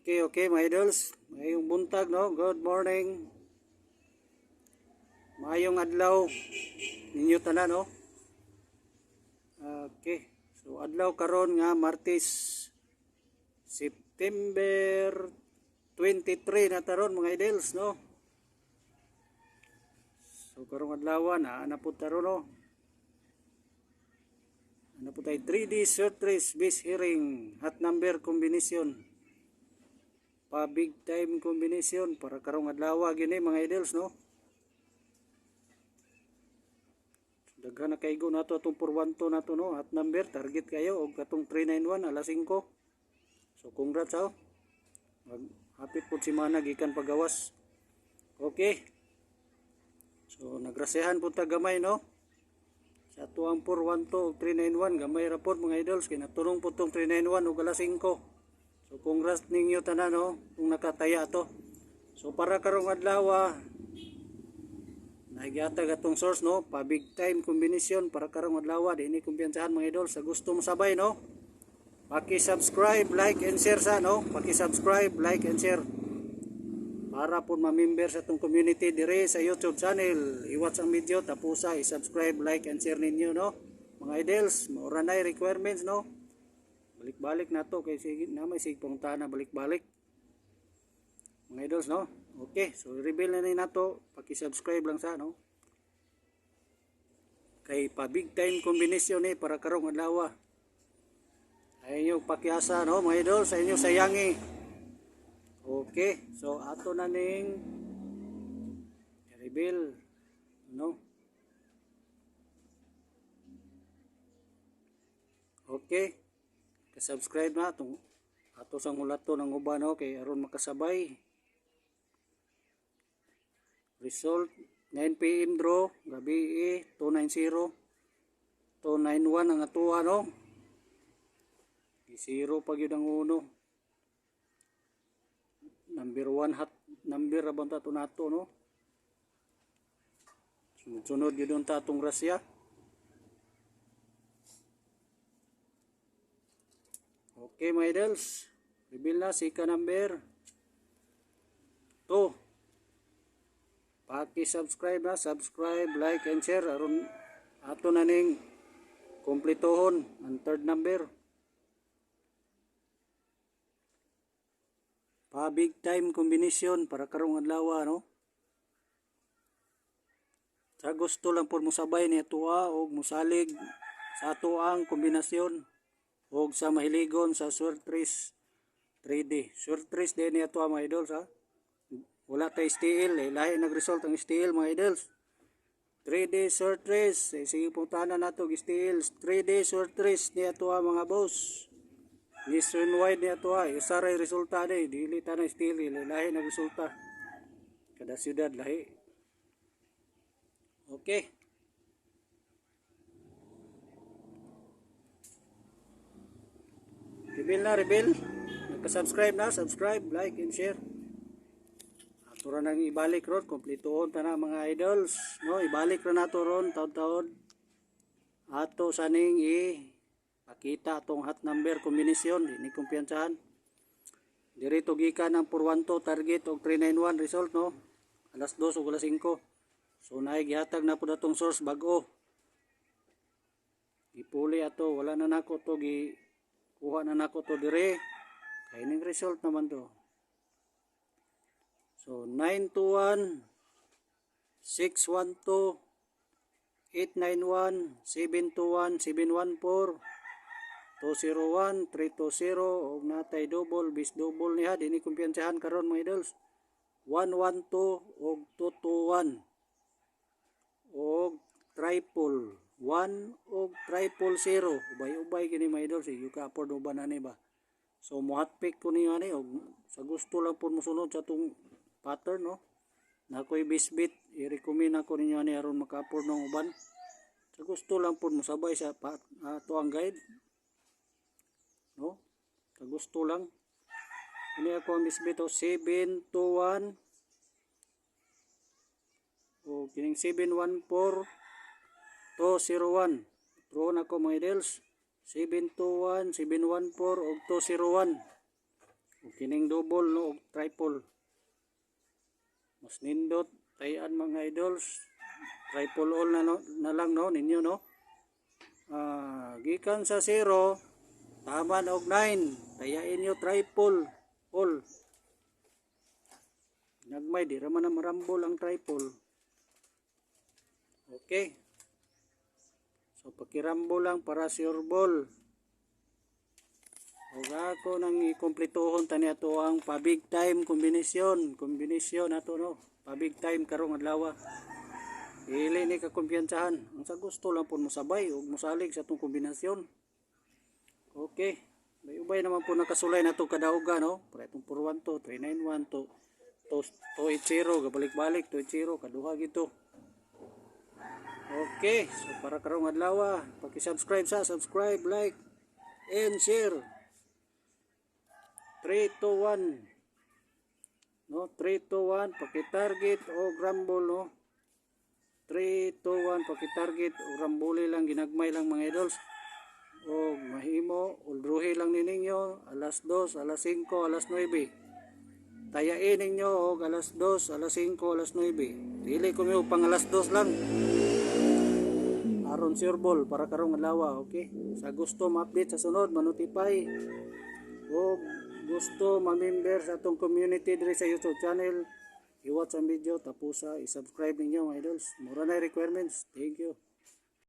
Okay, mga idols. Mayong buntag, no? Good morning. Mayong adlaw ninyo tanan, no? Okay. So adlaw karon nga Martes, September 23 na taron, mga idols, no? So karong adlaw na po taron, no? Ano po tayo 3D short race base hearing hot number combination. Pa big time combination para karong adlaw gini, mga idols, no? Daghan na kaigo nato atong 412 nato, no? Hot number target kayo og katong 391 alas 5. So congrats, oh. Hapit po simana gikan pagawas. Okay. So nagrasehan po ta gamay, no? Sa tuang 412 og 391 gamay ra pod, mga idols, kay naturong po tong 391 og alas 5. So congrats ninyo tanan, no, kung nakataya to. So para karong adlaw nagihatag atong source, no, pa big time combination para karong adlaw. Di ni kumpiyansahan, mga idol, sa gusto mo sabay, no, paki-subscribe, like and share sa, no, paki-subscribe, like and share para po ma-member sa atong community dire sa YouTube channel. I-watch ang video tapos i-subscribe, like and share ninyo, no, mga idols. Maura na requirements, no, balik-balik na to kay sige na may sigpong na balik-balik, mga idols, no. Okay, so reveal na ni nato, paki-subscribe lang sa, no, kay pa big time combination ni para karong adlaw. Ayun yung pakiasa, no, mga idol, sa inyo sayangi. Okay, so ato na ning reveal, no. Okay, ka-subscribe na itong ato sang mulato ng uban, no, kay aron makasabay. Result 9 PM draw gabi 290 291 ang atuwa, no. Zero pag yun ang uno. Number 1 hot number rabang tato nato, no. Sunod yun ang tatong rasya. Okay, mga idols, reveal na sika number 2. Paki-subscribe na, subscribe, like and share aron ato na ning kumpletohon ang third number. Pa big time combination para karong adlaw, no. Sa gusto lang po mo sabay ni atua og musalig sa ato ang kombinasyon og sa mahiligon sa short race 3D. Short race din ni atua, mga idols, ha. Wala tay STL, lahi nag-result ang STL, mga idols. 3D short race, sige puntahan nato STL. 3D short race ni atua, mga boss. Nationwide ni atua, usaray resulta day, dili ta na STL, lahi nag-resulta. Kada syudad lahi. Okay. Reveal. Nagka-subscribe na, subscribe, like and share. Tura nang ibalik ron, kompletoon ta na, mga idols, no. Ibalik ra nato ron taud-taud ato saning pakita atong hot number combination. Di ni kumpiyansahan. Diri to gikan ang 412 target og 391 result, no, alas 2 ug alas 5. So naay gihatag na pud atong source bag-o. Ipuli ato, wala na nako to kuha na nako to dire. Kay ning result naman to. So 921 612 891 721 714 201 320 og natay double bis double niya. Dini kumpiyansahan karon, mga idols. 112 og 221 og triple 1 og triple 0. Ubay-ubay kini, mga idols, yung ka-afford uban ani ba. So muhatpik ko niyo ani og sa gusto lang po mosunod sa tong pattern, no. Nakoy bisbit, i-recommend ako ninyo ani aron maka-afford ng uban. Sa gusto lang po mosabay sa ato ang guide, no. Sa gusto lang. Ini ako ang bisbit, 721 o kining 714 201. Turon ako, mga idols. 721 714 og 201. ug kining double no ug triple. Mas nindot tayan mga idols. Triple all na lang no ninyo no. Gikan sa 0 taman og 9 tayain nyo triple all. Nagmay di raman na marambol ang triple. Okay. So pakirambol lang para sure ball. O ako nang ikompletohon tani ato ang pa big time kombinasyon ato no. Pa big time karong adlaw. Dili ni ka kumpiyansahan. Ang sa gusto lang po mo sabay ug mosalig sa atong kombinasyon. Okay. Ubay naman po nakasulay na ito kadaugan no. Para itong 412, 391 280 gabalik-balik 280 kaduha gito. Okay, so para karong adlaw paki-subscribe subscribe, like and share. 3 to 1 no, 3 to 1 paki-target o rumble no. 3 to 1 paki-target o rambuli lang ginagmay lang mga idols. O mahimo uldruhi lang ninyo alas 2, alas 5, alas 9. Tayain ninyo og alas 2, alas 5, alas 9. Dili ko mo pang alas 2 lang. Aron sure ball para karong adlaw, okay? Sa gusto ma-update sa sunod, ma-notify. O gusto ma-member sa atong community diri sa YouTube channel, i-watch ang video tapos i-subscribe ninyo mga idols. Mura na requirements. Thank you.